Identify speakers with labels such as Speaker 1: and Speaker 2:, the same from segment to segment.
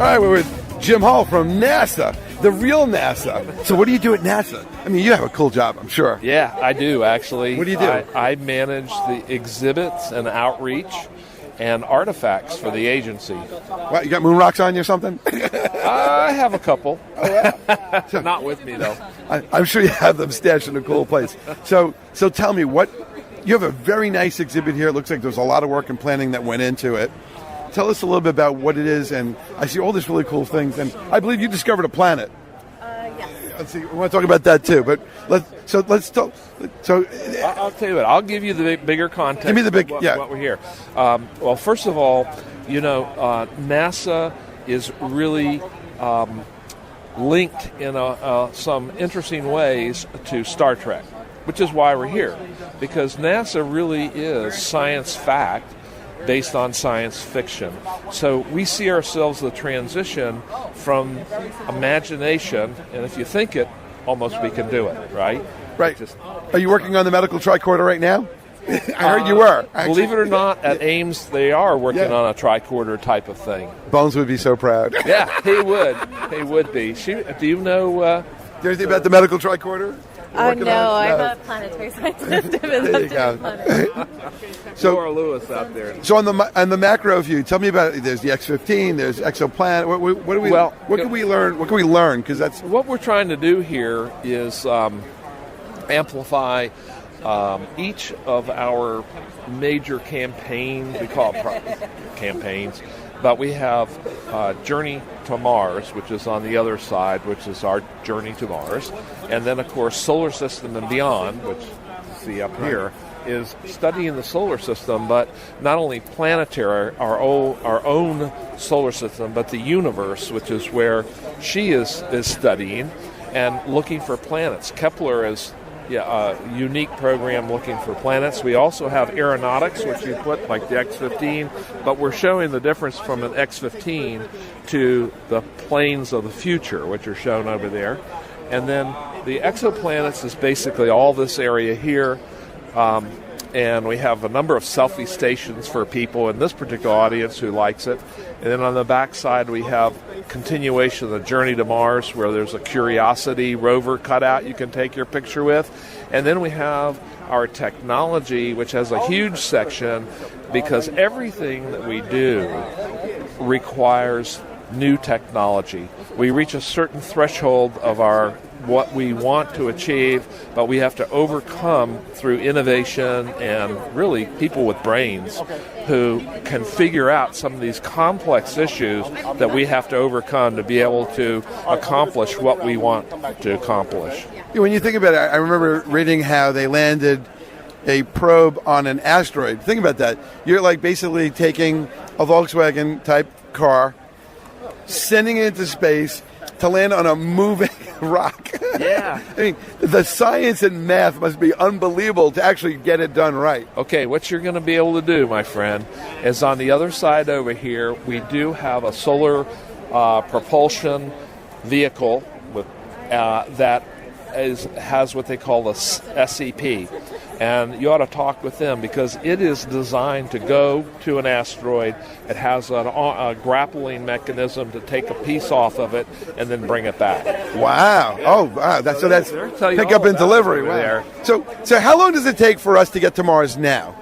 Speaker 1: right, we're with Jim Hall from NASA, the real NASA. So what do you do at NASA? I mean, you have a cool job, I'm sure.
Speaker 2: Yeah, I do, actually.
Speaker 1: What do you do?
Speaker 2: I manage the exhibits and outreach and artifacts for the agency.
Speaker 1: What, you got moon rocks on you or something?
Speaker 2: I have a couple. Not with me, though.
Speaker 1: I'm sure you have them stashed in a cool place. So tell me, you have a very nice exhibit here. It looks like there's a lot of work and planning that went into it. Tell us a little bit about what it is, and I see all these really cool things, and I believe you discovered a planet.
Speaker 3: Yes.
Speaker 1: Let's see, we want to talk about that too, but let's talk. So
Speaker 2: I'll tell you what. I'll give you the bigger context.
Speaker 1: Give me the big,
Speaker 2: what we're here. Well, first of all, NASA is really linked in some interesting ways to Star Trek, which is why we're here, because NASA really is science fact based on science fiction. So we see ourselves the transition from imagination, and if you think it, almost we can do it, right?
Speaker 1: Right. Are you working on the medical tricorder right now? I heard you were. Actually.
Speaker 2: Believe it or not, at Ames they are working on a tricorder type of thing.
Speaker 1: Bones would be so proud.
Speaker 2: Yeah, he would. He would be. Do you know...
Speaker 1: do you know anything about the medical tricorder?
Speaker 3: No, I'm a planetary scientist.
Speaker 1: There you go. So
Speaker 2: Laura Lewis out there.
Speaker 1: So on the macro view, tell me about it. There's the X-15. There's exoplanet. What can we learn? What can we learn? Because that's
Speaker 2: what we're trying to do here is amplify each of our major campaigns. We call it campaigns. But we have Journey to Mars, which is on the other side, which is our Journey to Mars. And then, of course, Solar System and Beyond, which you see up here, is studying the solar system, but not only planetary, our own solar system, but the universe, which is where she is studying and looking for planets. Kepler is a unique program looking for planets. We also have aeronautics, which you put like the X-15, but we're showing the difference from an X-15 to the planes of the future, which are shown over there. And then the exoplanets is basically all this area here, and we have a number of selfie stations for people in this particular audience who likes it. And then on the back side, we have continuation of the Journey to Mars, where there's a Curiosity rover cutout you can take your picture with. And then we have our technology, which has a huge section, because everything that we do requires new technology. We reach a certain threshold of what we want to achieve, but we have to overcome through innovation and really people with brains who can figure out some of these complex issues that we have to overcome to be able to accomplish what we want to accomplish.
Speaker 1: When you think about it, I remember reading how they landed a probe on an asteroid. Think about that. You're like basically taking a Volkswagen type car, sending it into space to land on a moving rock.
Speaker 2: Yeah.
Speaker 1: I mean, the science and math must be unbelievable to actually get it done right.
Speaker 2: Okay, what you're going to be able to do, my friend, is on the other side over here, we do have a solar propulsion vehicle with that has what they call the SEP. And you ought to talk with them because it is designed to go to an asteroid. It has a grappling mechanism to take a piece off of it and then bring it back.
Speaker 1: Wow. Oh, wow. That's pick up and delivery. Wow. So how long does it take for us to get to Mars now?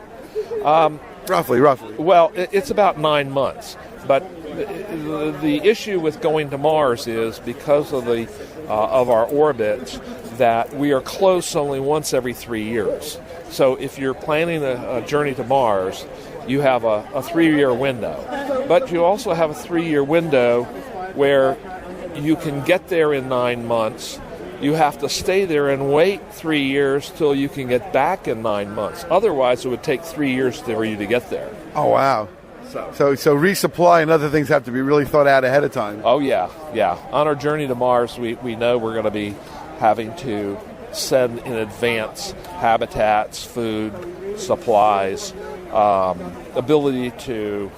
Speaker 1: Roughly.
Speaker 2: Well, it's about 9 months. But the issue with going to Mars is because of our orbits that we are close only once every 3 years. So if you're planning a journey to Mars, you have a 3-year window. But you also have a 3-year window where you can get there in 9 months. You have to stay there and wait 3 years till you can get back in 9 months. Otherwise, it would take 3 years for you to get there.
Speaker 1: Oh, wow. So resupply and other things have to be really thought out ahead of time.
Speaker 2: Oh, yeah. On our journey to Mars, we know we're going to be having to send in advance habitats, food, supplies, ability to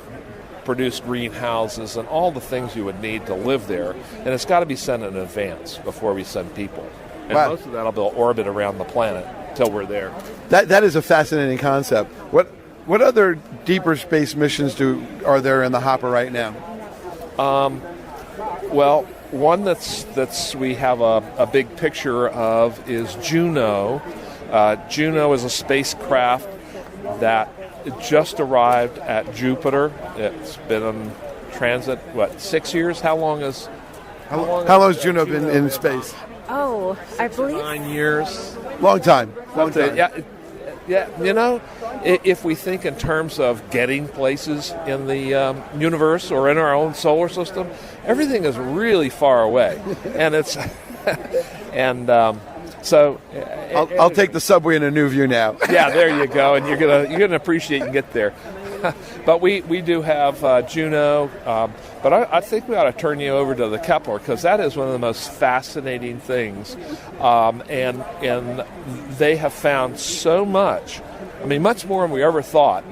Speaker 2: produce greenhouses, and all the things you would need to live there. And it's got to be sent in advance before we send people. And most of that will orbit around the planet until we're there.
Speaker 1: That is a fascinating concept. What other deeper space missions are there in the hopper right now?
Speaker 2: Well, one that's we have a big picture of is Juno. Juno is a spacecraft that just arrived at Jupiter. It's been in transit, 6 years? How long has
Speaker 1: Juno been in space?
Speaker 3: Oh, I believe
Speaker 2: 9 years.
Speaker 1: Long time.
Speaker 2: Yeah. If we think in terms of getting places in the universe or in our own solar system, everything is really far away, and it's so.
Speaker 1: I'll take the subway in a new view now.
Speaker 2: Yeah, there you go, and you're gonna appreciate and get there. But we do have Juno, but I think we ought to turn you over to the Kepler, because that is one of the most fascinating things, and they have found so much. I mean, much more than we ever thought,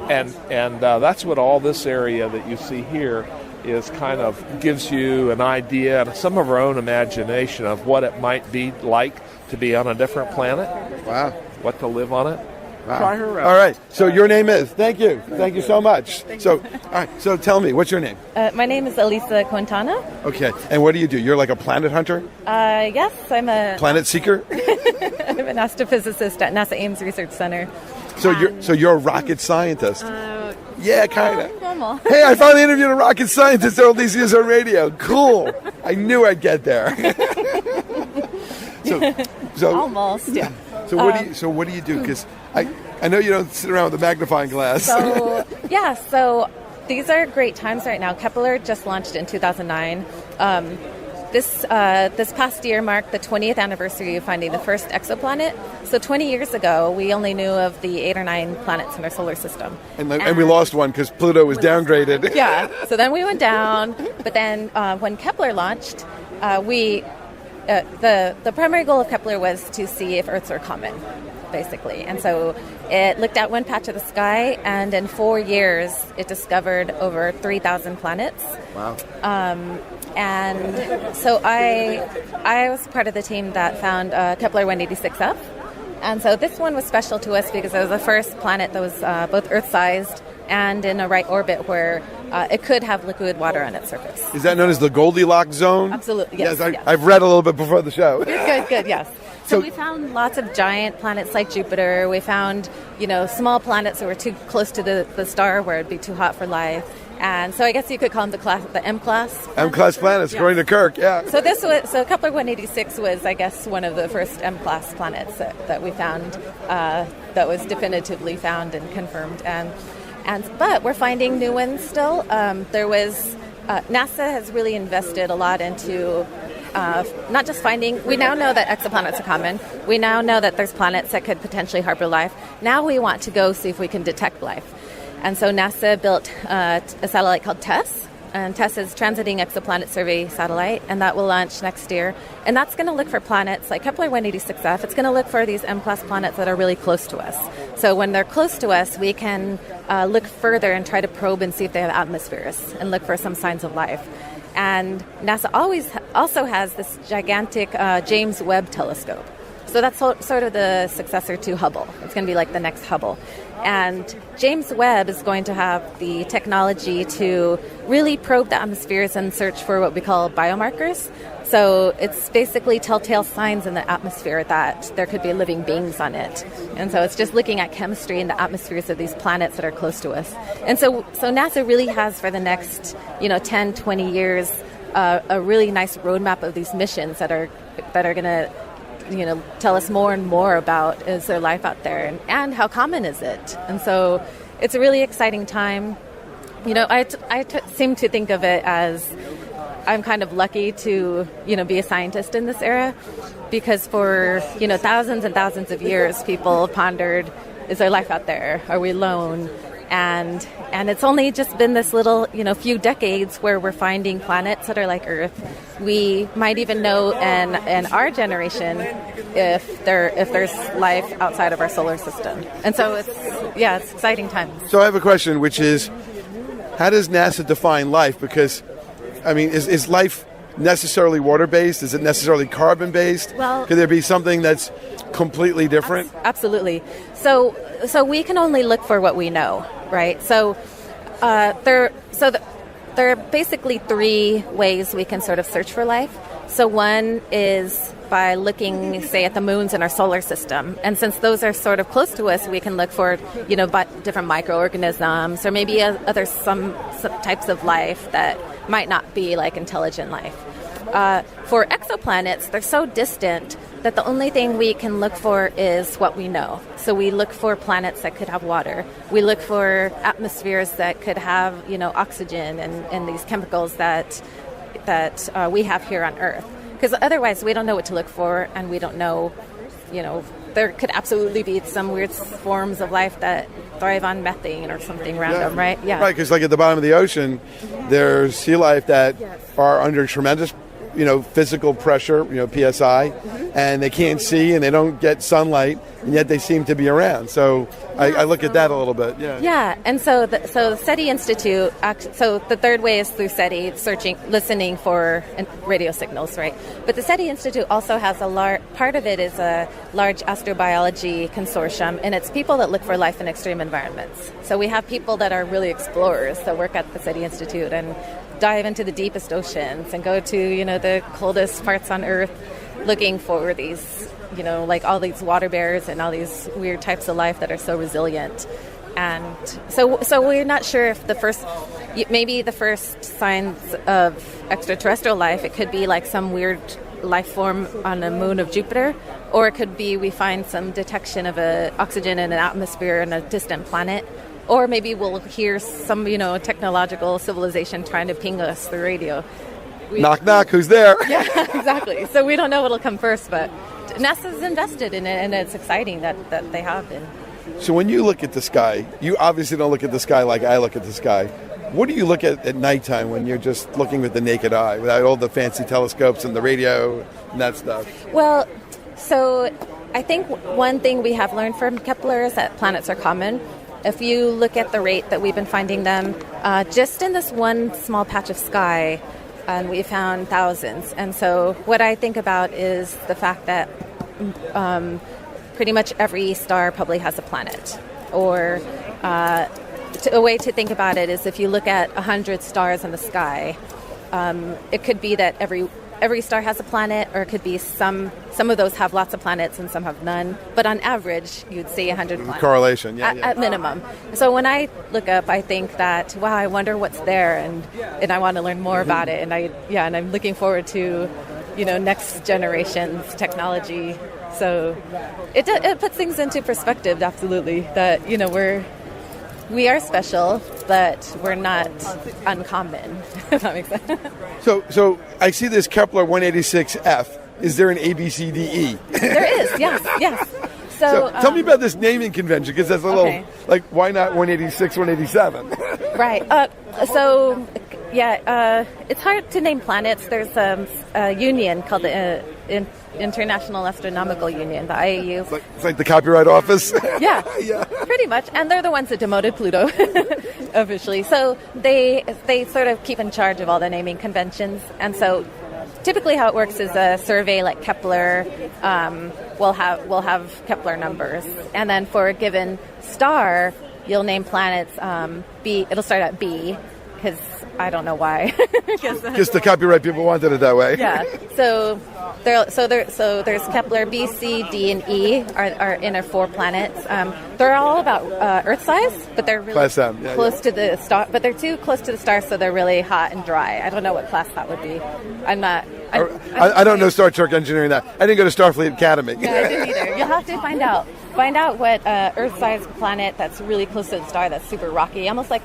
Speaker 2: and that's what all this area that you see here is kind of gives you an idea and some of our own imagination of what it might be like to be on a different planet.
Speaker 1: Wow.
Speaker 2: What to live on it.
Speaker 1: Wow.
Speaker 2: Try her out.
Speaker 1: All right. So your name is. Thank you so much. All right. So tell me, what's your name?
Speaker 3: my name is Elisa Quintana.
Speaker 1: Okay. And what do? You're like a planet hunter?
Speaker 3: Yes, I'm a
Speaker 1: Planet seeker?
Speaker 3: I'm an astrophysicist at NASA Ames Research Center.
Speaker 1: So you're a rocket scientist? Yeah, kind of.
Speaker 3: Normal.
Speaker 1: Hey, I finally interviewed a rocket scientist all these years on radio. Cool. I knew I'd get there. So
Speaker 3: Almost, yeah.
Speaker 1: So what do you do? Because I know you don't sit around with a magnifying glass.
Speaker 3: So these are great times right now. Kepler just launched in 2009. This past year marked the 20th anniversary of finding the first exoplanet. So 20 years ago, we only knew of the 8 or 9 planets in our solar system.
Speaker 1: And we lost one because Pluto was downgraded.
Speaker 3: Yeah, so then we went down. But then when Kepler launched, the primary goal of Kepler was to see if Earths are common, basically. And so it looked at one patch of the sky, and in 4 years, it discovered over 3,000 planets.
Speaker 1: Wow.
Speaker 3: And so I was part of the team that found Kepler 186F. And so this one was special to us because it was the first planet that was both Earth-sized and in a right orbit where it could have liquid water on its surface.
Speaker 1: Is that known as the Goldilocks zone?
Speaker 3: Absolutely, yes.
Speaker 1: I've read a little bit before the show.
Speaker 3: Good, yes. So we found lots of giant planets like Jupiter. We found, small planets that were too close to the star where it'd be too hot for life. And so I guess you could call them the M-class.
Speaker 1: M-class planets, according to Kirk, yeah.
Speaker 3: So Kepler 186 was, I guess, one of the first M-class planets that we found, that was definitively found and confirmed. But we're finding new ones still. NASA has really invested a lot into not just finding. We now know that exoplanets are common. We now know that there's planets that could potentially harbor life. Now we want to go see if we can detect life. And so NASA built a satellite called TESS, and TESS is Transiting Exoplanet Survey Satellite, and that will launch next year. And that's going to look for planets like Kepler 186F. It's going to look for these M-class planets that are really close to us. So when they're close to us, we can look further and try to probe and see if they have atmospheres and look for some signs of life. And NASA also has this gigantic James Webb telescope. So that's sort of the successor to Hubble. It's going to be like the next Hubble. And James Webb is going to have the technology to really probe the atmospheres and search for what we call biomarkers. So it's basically telltale signs in the atmosphere that there could be living beings on it. And so it's just looking at chemistry in the atmospheres of these planets that are close to us. And so NASA really has for the next 10, 20 years a really nice roadmap of these missions that are going to tell us more and more about is there life out there and how common is it. And so it's a really exciting time. I seem to think of it as I'm kind of lucky to be a scientist in this era, because for thousands and thousands of years people pondered, is there life out there? Are we alone? And it's only just been this little, few decades where we're finding planets that are like Earth. We might even know in our generation if there's life outside of our solar system. And so it's exciting times.
Speaker 1: So I have a question, which is, how does NASA define life? Because, is life necessarily water-based? Is it necessarily carbon-based?
Speaker 3: Well,
Speaker 1: could there be something that's completely different?
Speaker 3: Absolutely. So we can only look for what we know, right? So there are basically three ways we can sort of search for life. So one is by looking, say, at the moons in our solar system. And since those are sort of close to us, we can look for, different microorganisms or maybe some types of life that might not be like intelligent life. For exoplanets, they're so distant that the only thing we can look for is what we know. So we look for planets that could have water. We look for atmospheres that could have, oxygen and these chemicals that we have here on Earth. Because otherwise we don't know what to look for, and we don't know, there could absolutely be some weird forms of life that thrive on methane or something random, right? Yeah.
Speaker 1: Right, because like at the bottom of the ocean, there's sea life that are under tremendous physical pressure, PSI, and they can't see and they don't get sunlight, and yet they seem to be around. So I look at that a little bit.
Speaker 3: Yeah, and so the SETI Institute, so the third way is through SETI, listening for radio signals, right? But the SETI Institute also has part of it is a large astrobiology consortium, and it's people that look for life in extreme environments. So we have people that are really explorers that work at the SETI Institute and dive into the deepest oceans and go to, the coldest parts on Earth looking for these, like all these water bears and all these weird types of life that are so resilient. And so we're not sure if the first signs of extraterrestrial life, it could be like some weird life form on the moon of Jupiter, or it could be we find some detection of oxygen in an atmosphere on a distant planet. Or maybe we'll hear some, technological civilization trying to ping us through radio.
Speaker 1: Knock, knock, who's there?
Speaker 3: Yeah, exactly. So we don't know what'll come first, but NASA's invested in it, and it's exciting that they have been.
Speaker 1: So when you look at the sky, you obviously don't look at the sky like I look at the sky. What do you look at nighttime when you're just looking with the naked eye, without all the fancy telescopes and the radio and that stuff?
Speaker 3: Well, so I think one thing we have learned from Kepler is that planets are common. If you look at the rate that we've been finding them, just in this one small patch of sky, we found thousands. And so what I think about is the fact that pretty much every star probably has a planet. Or a way to think about it is if you look at 100 stars in the sky, it could be that every star has a planet, or it could be some of those have lots of planets and some have none. But on average, you'd see 100 planets.
Speaker 1: Correlation,
Speaker 3: at minimum. So when I look up, I think that, wow, I wonder what's there, and I want to learn more about it. And I'm looking forward to, next generation's technology. So it puts things into perspective, absolutely. That we are special, but we're not uncommon. If that makes sense.
Speaker 1: So I see this Kepler 186F. Is there an A, B, C, D, E?
Speaker 3: There is, yes. So
Speaker 1: tell me about this naming convention, because that's a little, like, why not 186, 187?
Speaker 3: Right. It's hard to name planets. There's a union called the International Astronomical Union, the IAU.
Speaker 1: It's like the Copyright Office?
Speaker 3: Yeah, pretty much. And they're the ones that demoted Pluto officially. So they sort of keep in charge of all the naming conventions. And so typically how it works is a survey like Kepler will have Kepler numbers. And then for a given star, you'll name planets it'll start at B, because I don't know why.
Speaker 1: Because the copyright people wanted it that way.
Speaker 3: Yeah. So there's Kepler B, C, D, and E are inner four planets. They're all about Earth size, but they're really close to the star. But they're too close to the star, so they're really hot and dry. I don't know what class that would be.
Speaker 1: I don't know Star Trek engineering that. I didn't go to Starfleet Academy.
Speaker 3: Yeah, I didn't either. You'll have to find out. Find out what Earth-sized planet that's really close to the star that's super rocky, almost like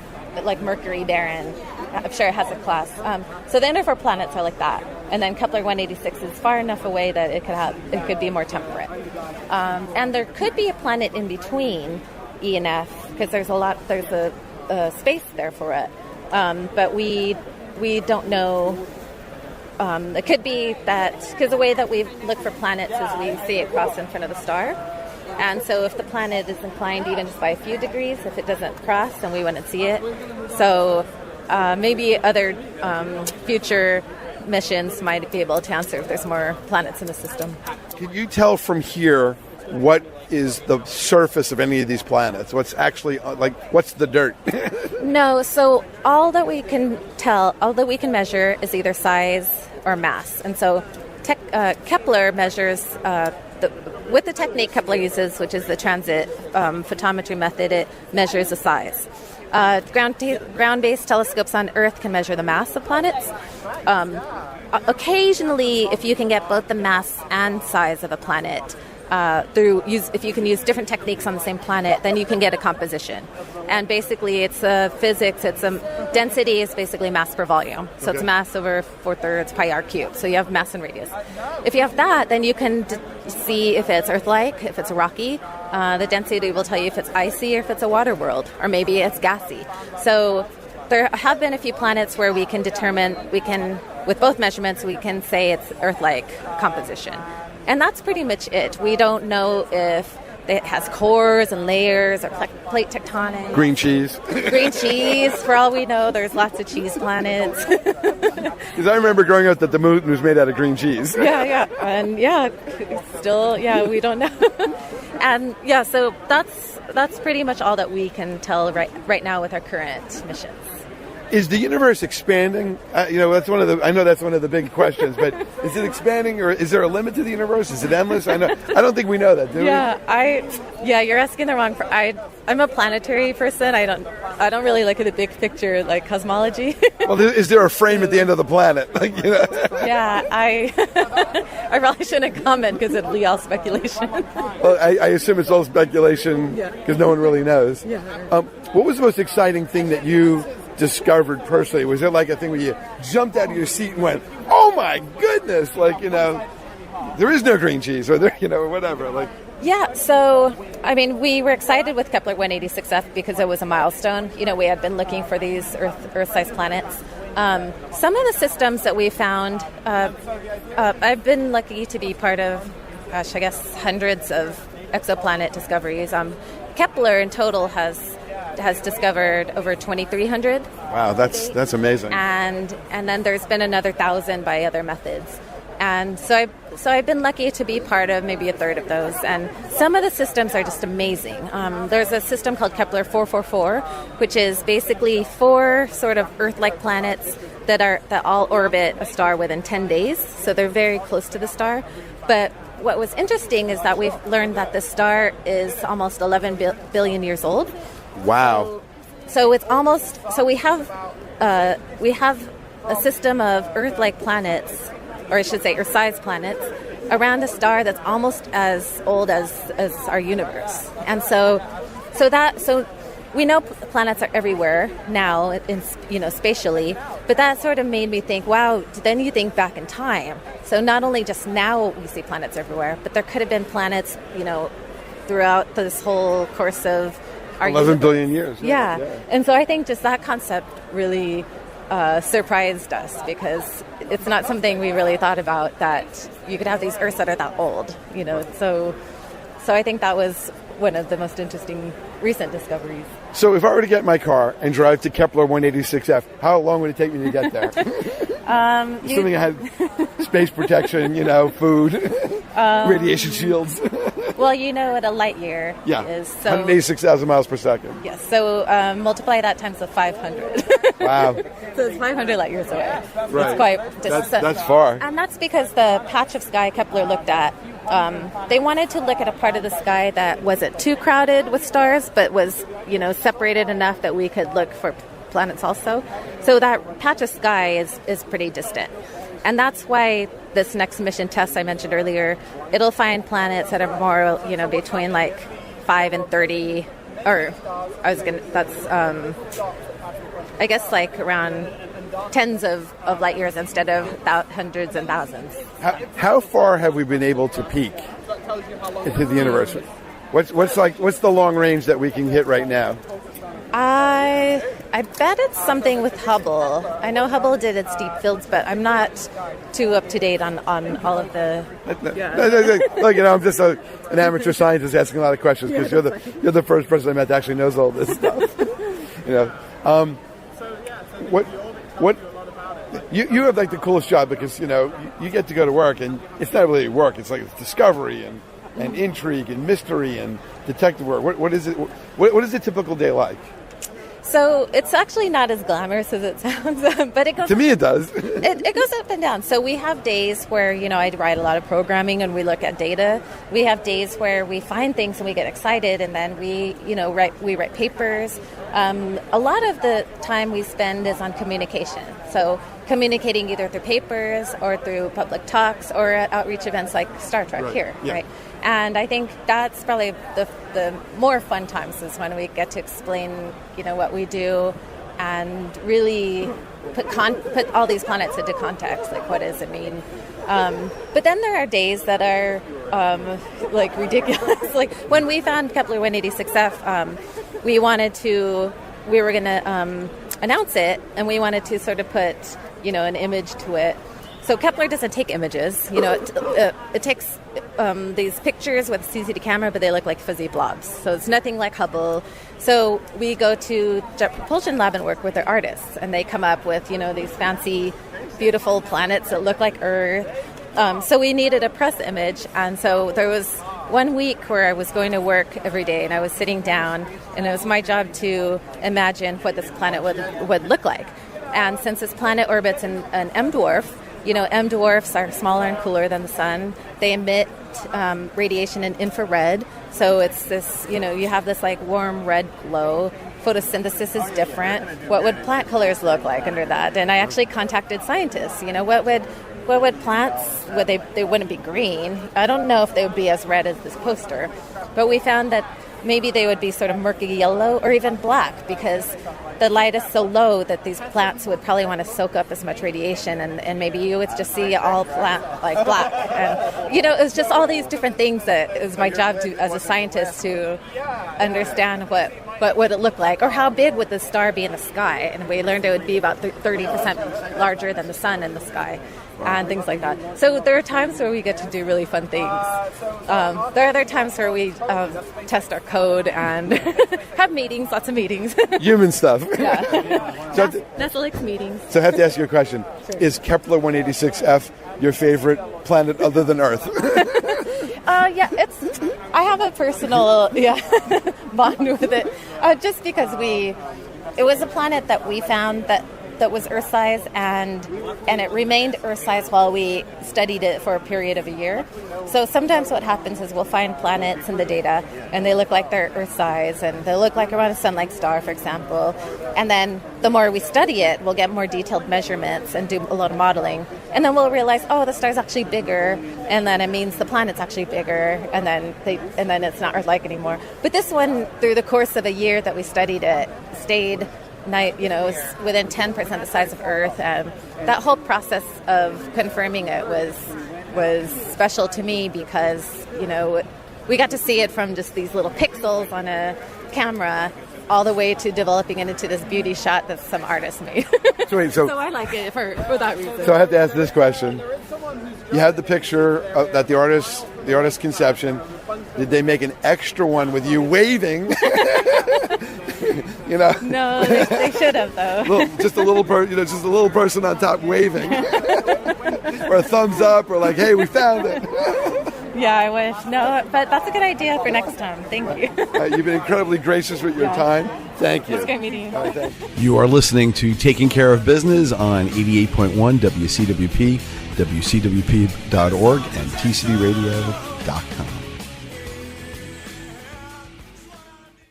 Speaker 3: Mercury barren. I'm sure it has a class. So the inner four planets are like that, and then Kepler 186 is far enough away that it could be more temperate. And there could be a planet in between E and F, because there's a space there for it. But we don't know. It could be that, because the way that we look for planets is we see it cross in front of the star. And so if the planet is inclined even just by a few degrees, if it doesn't cross, then we wouldn't see it. So maybe other future missions might be able to answer if there's more planets in the system.
Speaker 1: Can you tell from here what is the surface of any of these planets? What's actually, what's the dirt?
Speaker 3: No, so all that we can measure is either size or mass. And so Kepler measures, with the technique Kepler uses, which is the transit photometry method, it measures the size. Ground-based telescopes on Earth can measure the mass of planets. Occasionally, if you can get both the mass and size of a planet, if you can use different techniques on the same planet, then you can get a composition. And basically, it's physics. Density is basically mass per volume. So It's mass over 4/3 pi r cubed. So you have mass and radius. If you have that, then you can see if it's Earth-like, if it's rocky. The density will tell you if it's icy or if it's a water world, or maybe it's gassy. So there have been a few planets where we can determine, with both measurements, we can say it's Earth-like composition. And that's pretty much it. We don't know if it has cores and layers or plate tectonics.
Speaker 1: Green cheese.
Speaker 3: Green cheese. For all we know, there's lots of cheese planets.
Speaker 1: Because I remember growing up that the moon was made out of green cheese.
Speaker 3: Yeah. And still, we don't know. And so that's pretty much all that we can tell right now with our current missions.
Speaker 1: Is the universe expanding? That's one of the big questions. But is it expanding, or is there a limit to the universe? Is it endless? I don't think we know that, do we?
Speaker 3: You're asking the wrong. I'm a planetary person. I don't really look at the big picture, like cosmology.
Speaker 1: Well, is there a frame at the end of the planet?
Speaker 3: Yeah, I probably shouldn't comment because it'll be all speculation.
Speaker 1: Well, I assume it's all speculation because no one really knows.
Speaker 3: Yeah.
Speaker 1: What was the most exciting thing that you discovered personally? Was it like a thing where you jumped out of your seat and went, "Oh my goodness!" There is no green cheese, or whatever.
Speaker 3: Yeah, so, we were excited with Kepler 186F because it was a milestone. We had been looking for these Earth-sized planets. Some of the systems that we found, I've been lucky to be part of, hundreds of exoplanet discoveries. Kepler in total has discovered over 2,300.
Speaker 1: Wow, that's amazing.
Speaker 3: And then there's been another 1,000 by other methods. And so I've been lucky to be part of maybe a third of those. And some of the systems are just amazing. There's a system called Kepler 444, which is basically 4 sort of Earth-like planets that all orbit a star within 10 days. So they're very close to the star. But what was interesting is that we've learned that the star is almost 11 billion years old.
Speaker 1: Wow.
Speaker 3: So it's almost, so we have a system of Earth-like planets, or I should say Earth-sized planets, around a star that's almost as old as our universe. And so we know planets are everywhere now, spatially, but that sort of made me think, wow, then you think back in time. So not only just now we see planets everywhere, but there could have been planets, throughout this whole course of our
Speaker 1: 11 billion years.
Speaker 3: Yeah. And so I think just that concept really surprised us, because it's not something we really thought about, that you could have these Earths that are that old, So I think that was one of the most interesting recent discoveries.
Speaker 1: So if I were to get my car and drive to Kepler 186F, how long would it take me to get there? Assuming I had space protection, food, radiation shields.
Speaker 3: Well, what a light year is. So
Speaker 1: 186,000 miles per second.
Speaker 3: Yes, so multiply that times the 500.
Speaker 1: Wow.
Speaker 3: So it's 500 light years away.
Speaker 1: Right.
Speaker 3: It's quite distant.
Speaker 1: That's far.
Speaker 3: And that's because the patch of sky Kepler looked at, they wanted to look at a part of the sky that wasn't too crowded with stars, but was, separated enough that we could look for planets also. So that patch of sky is pretty distant. And that's why this next mission test I mentioned earlier, it'll find planets that are more, between 5 and 30, or around tens of light years instead of hundreds and thousands.
Speaker 1: How far have we been able to peek into the universe? What's the long range that we can hit right now?
Speaker 3: I bet it's something with Hubble. I know Hubble did its deep fields, but I'm not too up to date on all of the.
Speaker 1: Look, I'm just an amateur scientist asking a lot of questions, because you're the first person I met that actually knows all this stuff. What you have the coolest job, because you get to go to work, and it's not really work. It's like discovery and and intrigue and mystery and detective work. What is it? What is a typical day like?
Speaker 3: So it's actually not as glamorous as it sounds, but it goes.
Speaker 1: To me, it does.
Speaker 3: It goes up and down. So we have days where, I write a lot of programming and we look at data. We have days where we find things and we get excited, and then we write papers. A lot of the time we spend is on communication. So communicating either through papers or through public talks or at outreach events like Star Trek here, right? And I think that's probably the more fun times is when we get to explain, what we do and really put all these planets into context. Like, what does it mean? But then there are days that are ridiculous. Like when we found Kepler 186F, we were going to announce it, and we wanted to sort of put, an image to it. So Kepler doesn't take images. It takes these pictures with a CCD camera, but they look like fuzzy blobs. So it's nothing like Hubble. So we go to Jet Propulsion Lab and work with their artists, and they come up with, these fancy, beautiful planets that look like Earth. So we needed a press image, and so there was 1 week where I was going to work every day, and I was sitting down, and it was my job to imagine what this planet would look like. And since this planet orbits an M dwarf, M dwarfs are smaller and cooler than the sun. They emit radiation in infrared, so it's this, you have this like warm red glow. Photosynthesis is different. What would plant colors look like under that? And I actually contacted scientists. What would plants? They wouldn't be green. I don't know if they would be as red as this poster, but we found that maybe they would be sort of murky yellow or even black, because the light is so low that these plants would probably want to soak up as much radiation, and maybe you would just see all plant like black. And it's just all these different things that is my job to, as a scientist, to understand what would it look like, or how big would the star be in the sky. And we learned it would be about 30% larger than the sun in the sky. And things like that. So there are times where we get to do really fun things. There are other times where we test our code and have meetings, lots of meetings.
Speaker 1: Human stuff.
Speaker 3: Yeah.
Speaker 1: NASA
Speaker 3: meetings.
Speaker 1: So I have to ask you a question. Sure. Is Kepler 186F your favorite planet other than Earth?
Speaker 3: Yeah, I have a personal bond with it. Just because it was a planet that we found that was Earth-size, and it remained Earth-size while we studied it for a period of a year. So sometimes what happens is we'll find planets in the data, and they look like they're Earth-size, and they look like around a sun-like star, for example. And then the more we study it, we'll get more detailed measurements and do a lot of modeling. And then we'll realize, the star's actually bigger, and then it means the planet's actually bigger, and then it's not Earth-like anymore. But this one, through the course of a year that we studied it, stayed it was within 10% the size of Earth, and that whole process of confirming it was special to me because we got to see it from just these little pixels on a camera all the way to developing it into this beauty shot that some artist made. So I like it for that reason.
Speaker 1: So I have to ask this question: you had the picture that the artist's conception. Did they make an extra one with you waving?
Speaker 3: No, they should have though.
Speaker 1: Just a little person on top waving, or a thumbs up, or like, "Hey, we found it."
Speaker 3: Yeah, I wish. No, but that's a good idea for next time. Thank you.
Speaker 1: You've been incredibly gracious with your time. Thank you.
Speaker 3: It's great meeting you.
Speaker 1: Thank you. You are listening to Taking Care of Business on 88.1 WCWP, WCWP.org, and TCBRadio.com.